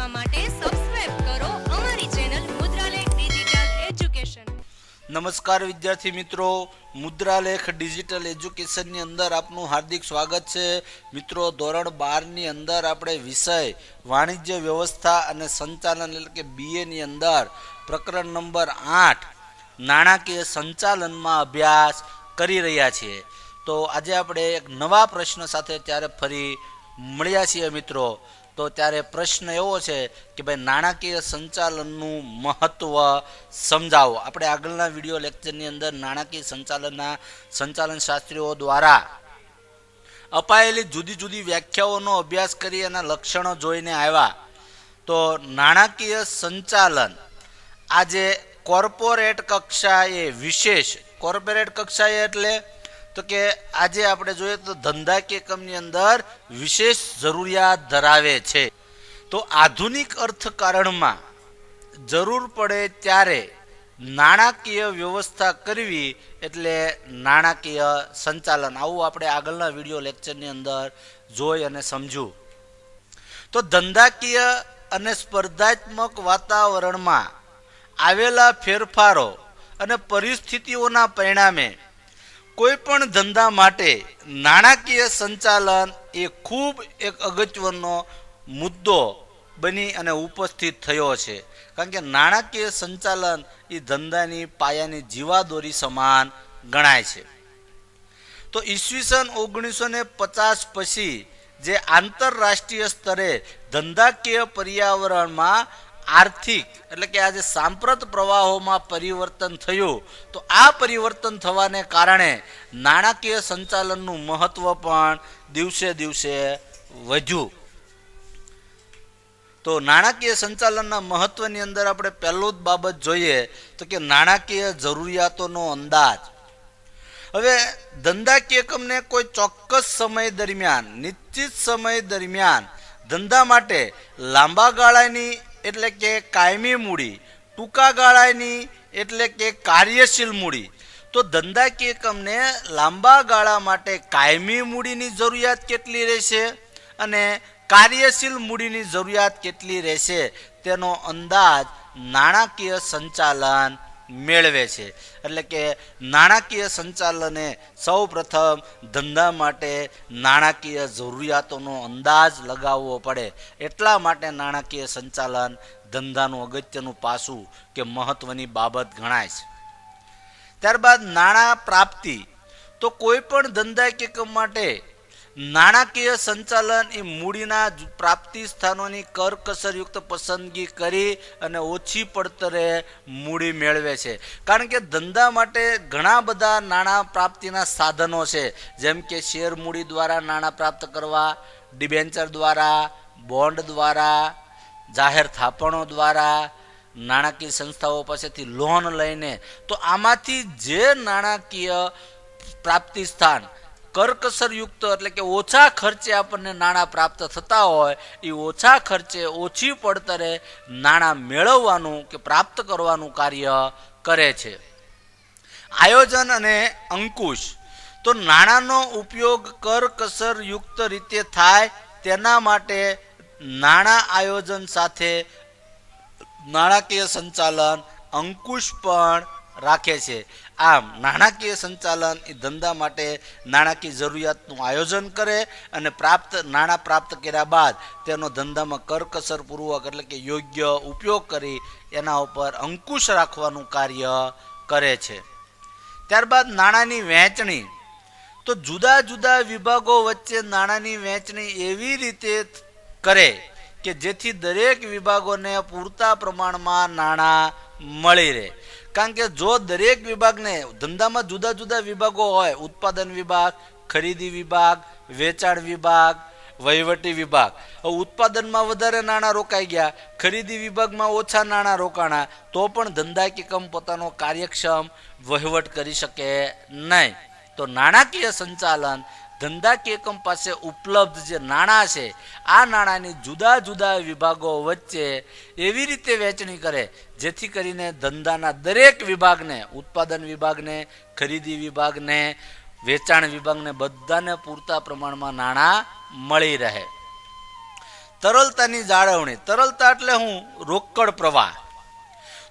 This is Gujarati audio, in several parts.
જોવા માટે સબસ્ક્રાઇબ કરો અમારી ચેનલ મુદ્રાલેખ ડિજિટલ એજ્યુકેશન। નમસ્કાર વિદ્યાર્થી મિત્રો, મુદ્રાલેખ ડિજિટલ એજ્યુકેશનની અંદર આપનું હાર્દિક સ્વાગત છે। મિત્રો, ધોરણ 12ની અંદર આપણે વિષય વાણિજ્ય વ્યવસ્થા અને સંચાલન એટલે કે BA ની અંદર પ્રકરણ નંબર 8 નાણાકીય સંચાલનમાં અભ્યાસ કરી રહ્યા છીએ। તો આજે આપણે એક નવા પ્રશ્ન સાથે ત્યારે ફરી મળ્યા છીએ મિત્રો। તો ત્યારે પ્રશ્ન એવો છે કે ભાઈ નાણાકીય સંચાલનનું મહત્વ સમજાવો। આપણે આગળના વિડીયો લેક્ચરની અંદર નાણાકીય સંચાલન શાસ્ત્રીઓ દ્વારા અપાયેલી જુદી જુદી વ્યાખ્યાઓનો અભ્યાસ કરી એના લક્ષણો જોઈને આવ્યા। તો નાણાકીય સંચાલન આજે કોર્પોરેટ કક્ષાએ વિશેષ કોર્પોરેટ કક્ષાએ એટલે તો કે આજે આપણે જોઈએ તો ધંધાકીય એકમની અંદર વિશેષ જરૂરિયાત ધરાવે છે। તો આધુનિક અર્થકારણમાં જરૂર પડે ત્યારે નાણાકીય વ્યવસ્થા કરવી એટલે નાણાકીય સંચાલન। આવું આપણે આગળના વિડીયો લેક્ચરની અંદર જોઈ અને સમજ્યું। તો ધંધાકીય અને સ્પર્ધાત્મક વાતાવરણમાં આવેલા ફેરફારો અને પરિસ્થિતિઓના પરિણામે કોઈ પણ ધંધા માટે નાણાકીય સંચાલન એ ખૂબ એક અગત્યનો મુદ્દો બની અને ઉપસ્થિત થયો છે। કારણ કે નાણાકીય સંચાલન એ ધંધાની પાયાની જીવાદોરી સમાન ગણાય છે। તો ઈસવીસન 1950 પછી જે આંતરરાષ્ટ્રીય સ્તરે ધંધાકીય પર્યાવરણમાં આર્થિક એટલે કે આજે સાંપ્રત પ્રવાહોમાં પરિવર્તન થયું, તો આ પરિવર્તન થવાને કારણે નાણાકીય સંચાલનનું મહત્વ પણ દિવસે દિવસે વધ્યું। તો નાણાકીય સંચાલનના મહત્વની અંદર આપણે પહેલું જ બાબત જોઈએ તો કે નાણાકીય જરૂરિયાતોનો અંદાજ। હવે ધંધાકીય એકમને કોઈ ચોક્કસ સમય દરમિયાન નિશ્ચિત સમય દરમિયાન ધંધા માટે લાંબા ગાળાની એટલે કે કાયમી મૂડી, ટૂંકા ગાળાની એટલે કે કાર્યશીલ મૂડી। તો ધંધાકીય એકમને લાંબા ગાળા માટે કાયમી મૂડીની જરૂરિયાત કેટલી રહેશે અને કાર્યશીલ મૂડીની જરૂરિયાત કેટલી રહેશે તેનો અંદાજ નાણાકીય સંચાલન મેળવે છે। એટલે કે નાણાકીય સંચાલને સૌ પ્રથમ ધંધા માટે નાણાકીય જરૂરિયાતોનો અંદાજ લગાવવો પડે। એટલા માટે નાણાકીય સંચાલન ધંધાનું અગત્યનું પાસું કે મહત્વની બાબત ગણાય છે। ત્યારબાદ નાણાં પ્રાપ્તિ। તો કોઈ પણ ધંધાકીય એકમ માટે નાણાકીય સંચાલન એ મૂડીના પ્રાપ્તિ સ્થાનોની કરકસરયુક્ત પસંદગી કરી અને ઓછી પડતરે મૂડી મેળવે છે। કારણ કે ધંધા માટે ઘણા બધા નાણાં પ્રાપ્તિના સાધનો છે, જેમ કે શેર મૂડી દ્વારા નાણાં પ્રાપ્ત કરવા, ડિબેન્ચર દ્વારા, બોન્ડ દ્વારા, જાહેર થાપણો દ્વારા, નાણાકીય સંસ્થાઓ પાસેથી લોન લઈને। તો આમાંથી જે નાણાકીય પ્રાપ્તિ સ્થાન કરકસરયુક્ત એટલે કે ઓછા ખર્ચે આપણને નાણાં પ્રાપ્ત થતા હોય એ ઓછા ખર્ચે ઓછી પડતરે નાણાં મેળવવાનું કે પ્રાપ્ત કરવાનું કાર્ય કરે છે। આયોજન અને અંકુશ। તો નાણાંનો ઉપયોગ કરકસરયુક્ત રીતે થાય તેના માટે નાણાં આયોજન સાથે નાણાકીય સંચાલન અંકુશ પણ રાખે છે। આમ નાણાકીય સંચાલન એ ધંધા માટે નાણાકીય જરૂરિયાતનું આયોજન કરે અને નાણાં પ્રાપ્ત કર્યા બાદ તેનો ધંધામાં કરકસરપૂર્વક એટલે કે યોગ્ય ઉપયોગ કરી એના ઉપર અંકુશ રાખવાનું કાર્ય કરે છે। ત્યારબાદ નાણાંની વહેંચણી। તો જુદા જુદા વિભાગો વચ્ચે નાણાંની વહેંચણી એવી રીતે કરે કે જેથી દરેક વિભાગોને પૂરતા પ્રમાણમાં નાણાં મળી રહે। કારણ કે જો દરેક વિભાગને ધંધામાં જુદા જુદા વિભાગો હોય, ઉત્પાદન વિભાગ, ખરીદી વિભાગ, વેચાણ વિભાગ, વહીવટી વિભાગ। ઉત્પાદનમાં વધારે નાણાં રોકાઈ ગયા, ખરીદી વિભાગમાં ઓછા નાણાં રોકાણા, તો પણ ધંધાકીય એકમ પોતાનો કાર્યક્ષમ વહીવટ કરી શકે નહીં। તો નાણાકીય સંચાલન ધંધાકીય એકમ પાસે ઉપલબ્ધ જે નાણાં છે આ નાણાંની જુદા જુદા વિભાગો વચ્ચે એવી રીતે વહેંચણી કરે જેથી કરીને ધંધાના દરેક વિભાગને, ઉત્પાદન વિભાગને, ખરીદી વિભાગને, વેચાણ વિભાગને બધાને પૂરતા પ્રમાણમાં નાણાં મળી રહે। તરલતાની જાળવણી. તરલતા એટલે હું રોકડ પ્રવાહ.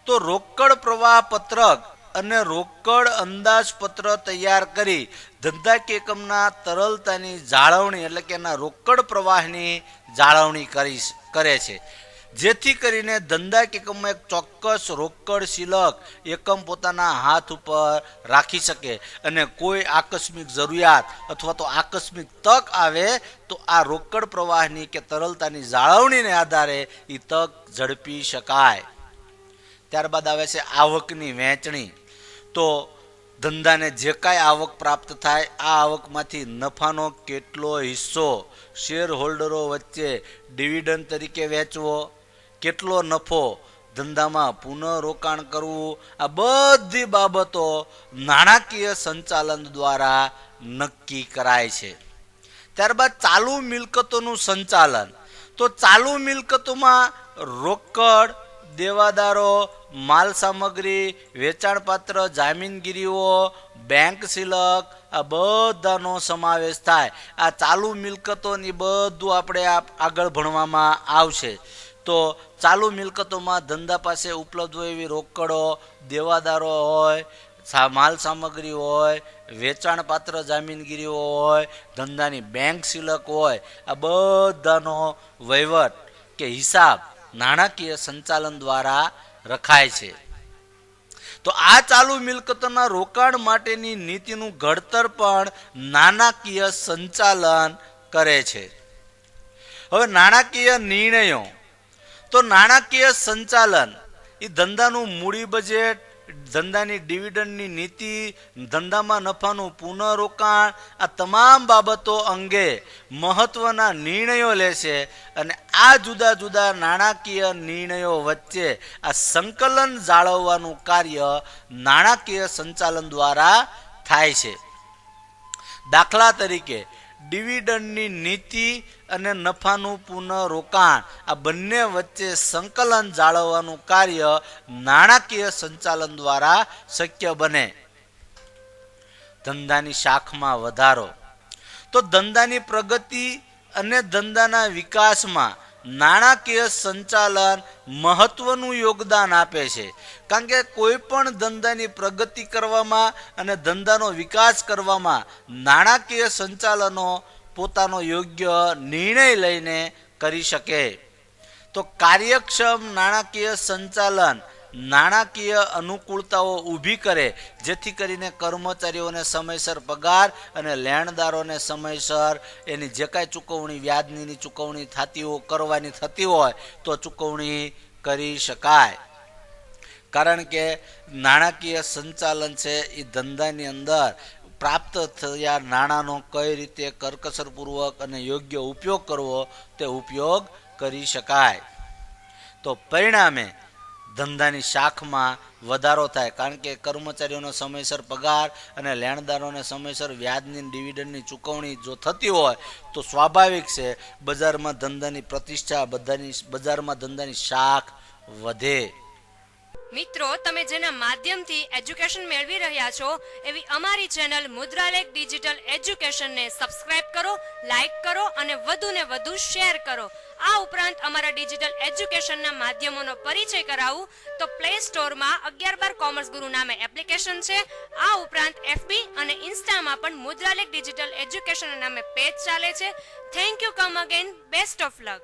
તો રોકડ પ્રવાહ પત્રક અને રોકડ અંદાજપત્ર તૈયાર કરી ધંધાકીય એકમના તરલતાની જાળવણી એટલે કે એના રોકડ પ્રવાહની જાળવણી કરે છે, જેથી કરીને ધંધાકીય એકમમાં એક ચોક્કસ રોકડ શિલક એકમ પોતાના હાથ ઉપર રાખી શકે અને કોઈ આકસ્મિક જરૂરિયાત અથવા તો આકસ્મિક તક આવે તો આ રોકડ પ્રવાહની કે તરલતાની જાળવણીને આધારે એ તક ઝડપી શકાય. ત્યારબાદ આવે છે આવકની વહેંચણી. તો ધંધાને જે કાંઈ આવક પ્રાપ્ત થાય આ આવકમાંથી નફાનો કેટલો હિસ્સો શેર હોલ્ડરો વચ્ચે ડિવિડન્ડ તરીકે વહેંચવો, કેટલો નફો ધંધામાં પુનઃરોકાણ કરવું, આ બધી બાબતો નાણાકીય સંચાલન દ્વારા નક્કી કરાય છે. ત્યારબાદ ચાલુ મિલકતોનું સંચાલન. તો ચાલુ મિલકતોમાં રોકડ, દેવાદારો, માલ સામગ્રી, વેચાણપાત્ર જામીનગીરીઓ, બેંક શિલક, આ બધાનો સમાવેશ થાય. આ ચાલુ મિલકતોની બધું આપણે આગળ ભણવામાં આવશે. તો ચાલુ મિલકતોમાં ધંધા પાસે ઉપલબ્ધ હોય એવી રોકડો, દેવાદારો હોય, માલ સામગ્રી હોય, વેચાણપાત્ર જામીનગીરીઓ હોય, ધંધાની બેંક શિલક હોય, આ બધાનો વહીવટ કે હિસાબ નાણાકીય સંચાલન દ્વારા રખાય છે. તો આ ચાલુ મિલકતોના રોકાણ માટેની નીતિનું ઘડતર પણ નાણાકીય સંચાલન કરે છે. હવે નાણાકીય નિર્ણયો. તો નાણાકીય સંચાલન એ ધંધાનું મૂડી બજેટ, ધંધાની ડિવિડન્ડની નીતિ, ધંધામાં નફાનું પુનઃરોકાણ, આ તમામ બાબતો અંગે મહત્વના નિર્ણયો લે છે અને આ જુદા જુદા નાણાકીય નિર્ણયો વચ્ચે આ સંકલન જાળવવાનું કાર્ય નાણાકીય સંચાલન દ્વારા થાય છે. દાખલા તરીકે ડિવિડન્ડની નીતિ અને નફાનું પુનઃરોકાણ આ બંને વચ્ચે સંકલન જાળવવાનું કાર્ય નાણાકીય સંચાલન દ્વારા શક્ય બને. ધંધાની શાખમાં વધારો. તો ધંધાની પ્રગતિ અને ધંધાના વિકાસમાં નાણાકીય સંચાલન મહત્વનું યોગદાન આપે છે. કારણ કે કોઈ પણ ધંધાની પ્રગતિ કરવામાં અને ધંધાનો વિકાસ કરવામાં નાણાકીય સંચાલનો પોતાનો યોગ્ય નિર્ણય લઈને કરી શકે. તો કાર્યક્ષમ નાણાકીય સંચાલન નાણાકીય અનુકૂળતાઓ ઊભી કરે, જેથી કરીને કર્મચારીઓને સમયસર પગાર અને લેણદારોને સમયસર એની જે કાંઈ ચૂકવણી, વ્યાજની ચૂકવણી કરવાની થતી હોય તો ચૂકવણી કરી શકાય. કારણ કે નાણાકીય સંચાલન છે એ ધંધાની અંદર પ્રાપ્ત થયા નાણાંનો કઈ રીતે કરકસરપૂર્વક અને યોગ્ય ઉપયોગ કરવો તે ઉપયોગ કરી શકાય. તો પરિણામે ધંધાની શાખમાં વધારો થાય. કારણ કે કર્મચારીઓનો સમયસર પગાર અને લેણદારોને સમયસર વ્યાજની ડિવિડન્ડની ચૂકવણી જો થતી હોય તો સ્વાભાવિક છે બજારમાં ધંધાની પ્રતિષ્ઠા, બજારમાં ધંધાની શાખ વધે. મિત્રો, તમે જેના માધ્યમથી એજ્યુકેશન મેળવી રહ્યા છો એવી અમારી ચેનલ મુદ્રાલેખ ડિજિટલ એજ્યુકેશનને સબસ્ક્રાઇબ કરો, લાઇક કરો અને વધુને વધુ શેર કરો. આ ઉપરાંત અમારા ડિજિટલ એજ્યુકેશનના માધ્યમોનો પરિચય કરાવું તો પ્લે સ્ટોરમાં 11/12 કોમર્સ ગુરુ નામે એપ્લિકેશન છે. આ ઉપરાંત FB અને ઇન્સ્ટામાં પણ મુદ્રાલેખ ડિજિટલ એજ્યુકેશન નામે પેજ ચાલે છે. Thank you. Come again. Best of luck.